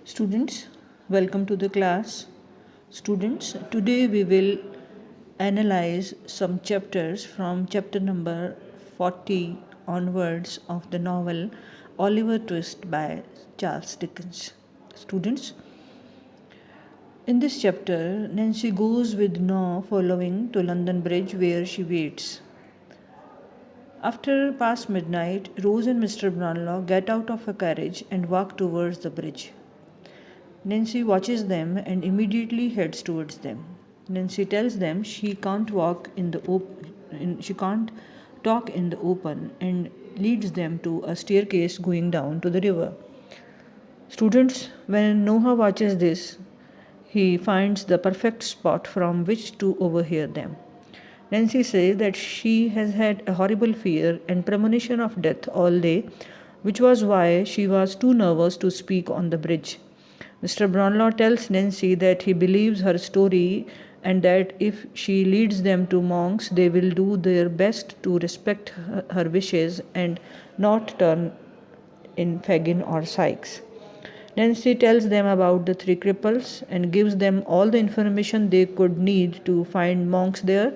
Students, welcome to the class. Students, today we will analyze some chapters from chapter number 40 onwards of the novel Oliver Twist by Charles Dickens. Students, in this chapter, Nancy goes with Noah following to London Bridge where she waits. After past midnight, Rose and Mr. Brownlow get out of a carriage and walk towards the bridge. Nancy watches them and immediately heads towards them. Nancy tells them she can't she can't talk in the open and leads them to a staircase going down to the river. Students, when Noah watches this, he finds the perfect spot from which to overhear them. Nancy says that she has had a horrible fear and premonition of death all day, which was why she was too nervous to speak on the bridge. Mr. Brownlow tells Nancy that he believes her story and that if she leads them to monks, they will do their best to respect her wishes and not turn in Fagin or Sykes. Nancy tells them about the three cripples and gives them all the information they could need to find monks there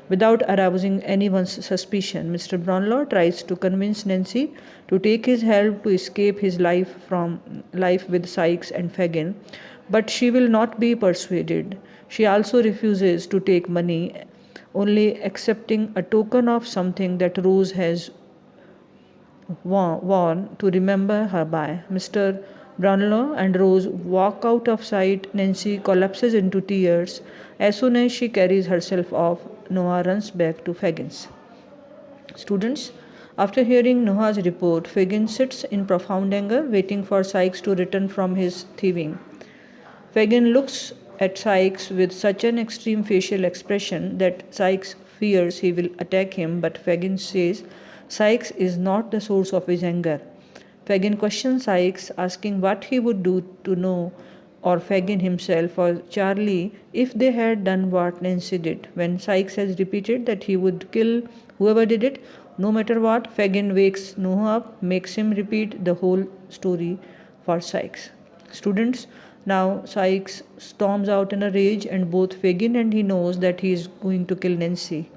without arousing anyone's suspicion. Mr. Brownlow tries to convince Nancy to take his help to escape his life with Sykes and Fagin, but she will not be persuaded. She also refuses to take money, only accepting a token of something that Rose has worn to remember her by. Mr. Brownlow and Rose walk out of sight. Nancy collapses into tears. As soon as she carries herself off, Noah runs back to Fagin's. Students, after hearing Noah's report, Fagin sits in profound anger, waiting for Sykes to return from his thieving. Fagin looks at Sykes with such an extreme facial expression that Sykes fears he will attack him, but Fagin says Sykes is not the source of his anger. Fagin questions Sykes, asking what he would do to know or Fagin himself or Charlie if they had done what Nancy did. When Sykes has repeated that he would kill whoever did it, no matter what, Fagin wakes Noah up, makes him repeat the whole story for Sykes. Students, now Sykes storms out in a rage, and both Fagin and he knows that he is going to kill Nancy.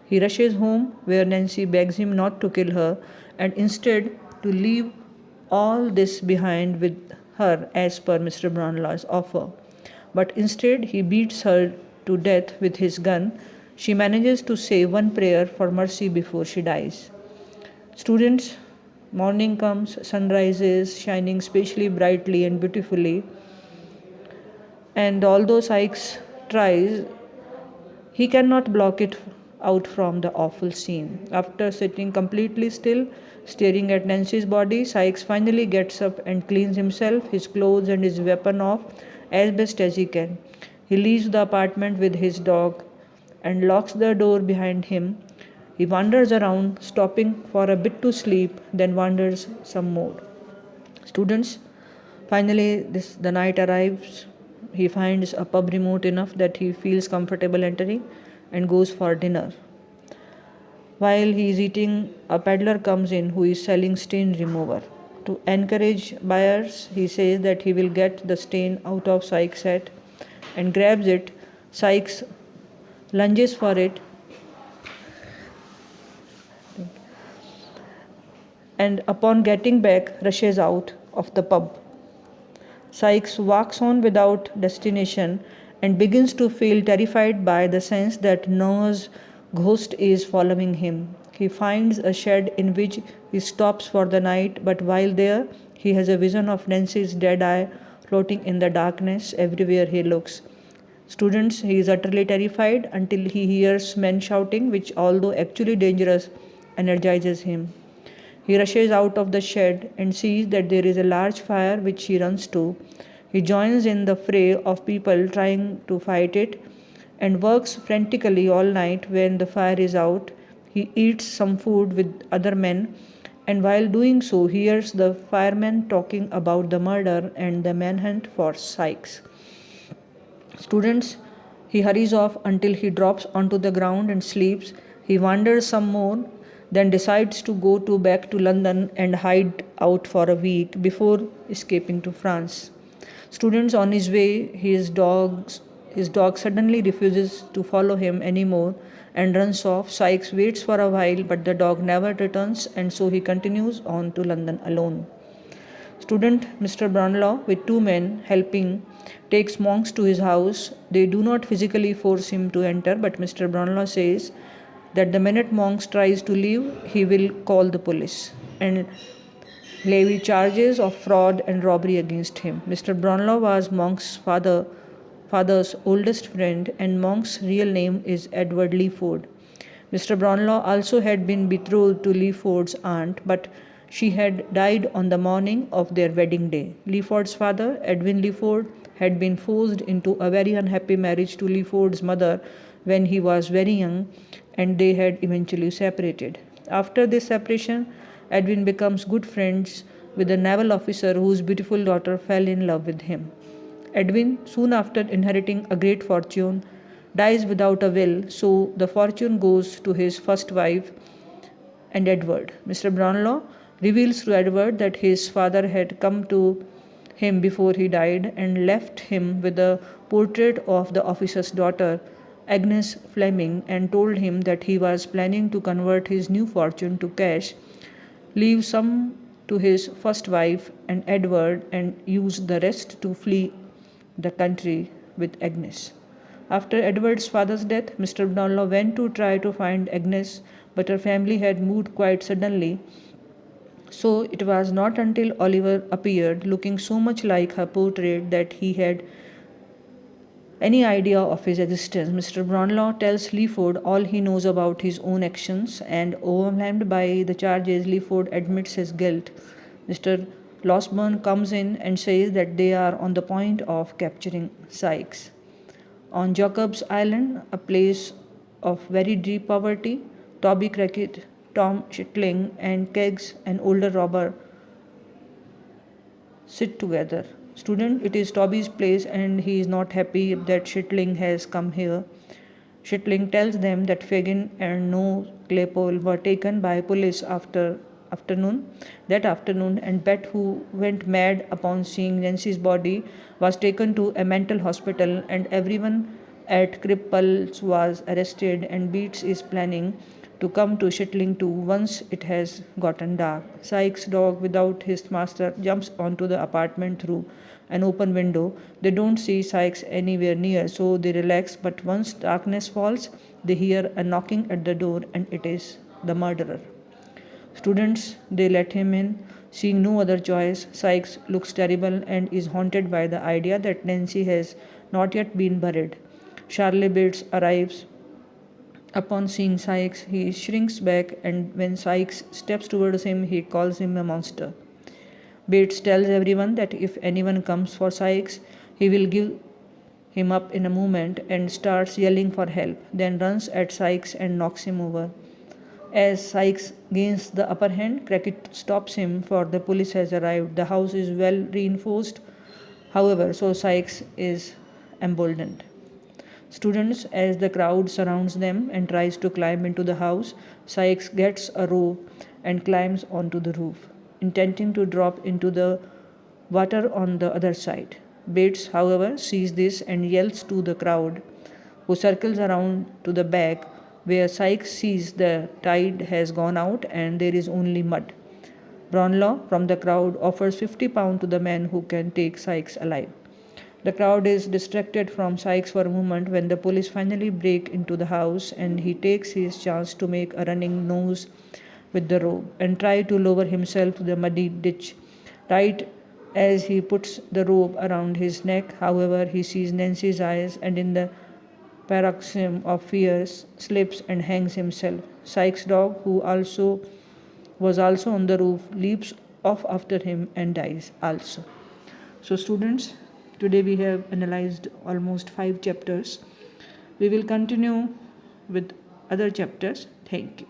He rushes home, where Nancy begs him not to kill her and instead to leave all this behind with her as per Mr. Brownlow's offer. But instead, he beats her to death with his gun. She manages to say one prayer for mercy before she dies. Students, morning comes, sun rises, shining especially brightly and beautifully. And although Sykes tries, he cannot block it out from the awful scene. After sitting completely still, staring at Nancy's body, Sykes finally gets up and cleans himself, his clothes, and his weapon off as best as he can. He leaves the apartment with his dog and locks the door behind him. He wanders around, stopping for a bit to sleep, then wanders some more. Students, finally, the night arrives. He finds a pub remote enough that he feels comfortable entering and goes for dinner. While he is eating, a peddler comes in who is selling stain remover. To encourage buyers, he says that he will get the stain out of Sykes' hat and grabs it. Sykes lunges for it and upon getting back rushes out of the pub. Sykes walks on without destination and begins to feel terrified by the sense that Noah's ghost is following him. He finds a shed in which he stops for the night, but while there, he has a vision of Nancy's dead eye floating in the darkness everywhere he looks. Students, he is utterly terrified until he hears men shouting, which, although actually dangerous, energizes him. He rushes out of the shed and sees that there is a large fire which he runs to. He joins in the fray of people trying to fight it and works frantically all night. When the fire is out, he eats some food with other men, and while doing so, hears the firemen talking about the murder and the manhunt for Sykes. Students, he hurries off until he drops onto the ground and sleeps. He wanders some more, then decides to go back to London and hide out for a week before escaping to France. Students on his way, his dog suddenly refuses to follow him anymore and runs off. Sykes waits for a while, but the dog never returns, and so he continues on to London alone. Student Mr. Brownlow, with two men helping, takes monks to his house. They do not physically force him to enter, but Mr. Brownlow says that the minute monks tries to leave, he will call the police and levy charges of fraud and robbery against him. Mr. Brownlow was Monk's father's oldest friend, and Monk's real name is Edward Leaford. Mr. Brownlow also had been betrothed to Leaford's aunt, but she had died on the morning of their wedding day. Leaford's father, Edwin Leaford, had been forced into a very unhappy marriage to Leaford's mother when he was very young, and they had eventually separated. After this separation, Edwin becomes good friends with a naval officer whose beautiful daughter fell in love with him. Edwin, soon after inheriting a great fortune, dies without a will, so the fortune goes to his first wife and Edward. Mr. Brownlow reveals to Edward that his father had come to him before he died and left him with a portrait of the officer's daughter, Agnes Fleming, and told him that he was planning to convert his new fortune to cash, leave some to his first wife and Edward, and use the rest to flee the country with Agnes. After Edward's father's death, Mr. Brownlow went to try to find Agnes, but her family had moved quite suddenly. So it was not until Oliver appeared, looking so much like her portrait, that he had any idea of his existence. Mr. Brownlow tells Leaford all he knows about his own actions, and overwhelmed by the charges, Leaford admits his guilt. Mr. Losburn comes in and says that they are on the point of capturing Sykes. On Jacob's Island, a place of very deep poverty, Toby Crackit, Tom Shetling, and Keggs, an older robber, sit together. Student, it is Toby's place and he is not happy that Shetling has come here. Shetling tells them that Fagin and No Claypole were taken by police that afternoon, and Bet, who went mad upon seeing Nancy's body, was taken to a mental hospital, and everyone at Cripples was arrested, and Beats is planning to come to Shetling too once it has gotten dark. Sykes' dog, without his master, jumps onto the apartment through an open window. They don't see Sykes anywhere near, so they relax, but once darkness falls, they hear a knocking at the door, and it is the murderer. Students, they let him in. Seeing no other choice, Sykes looks terrible and is haunted by the idea that Nancy has not yet been buried. Charlie Bates arrives. Upon seeing Sykes, he shrinks back, and when Sykes steps towards him, he calls him a monster. Bates tells everyone that if anyone comes for Sykes, he will give him up in a moment, and starts yelling for help, then runs at Sykes and knocks him over. As Sykes gains the upper hand, Crackit stops him, for the police has arrived. The house is well reinforced, however, so Sykes is emboldened. Students, as the crowd surrounds them and tries to climb into the house, Sykes gets a rope and climbs onto the roof, intending to drop into the water on the other side. Bates, however, sees this and yells to the crowd, who circles around to the back, where Sykes sees the tide has gone out and there is only mud. Brownlow from the crowd offers £50 to the man who can take Sykes alive. The crowd is distracted from Sykes for a moment when the police finally break into the house, and he takes his chance to make a running nose with the rope and try to lower himself to the muddy ditch. Right as he puts the rope around his neck, however, he sees Nancy's eyes, and in the paroxysm of fear slips and hangs himself. Sykes' dog, who was also on the roof, leaps off after him and dies also. So students, today we have analyzed almost 5 chapters. We will continue with other chapters. Thank you.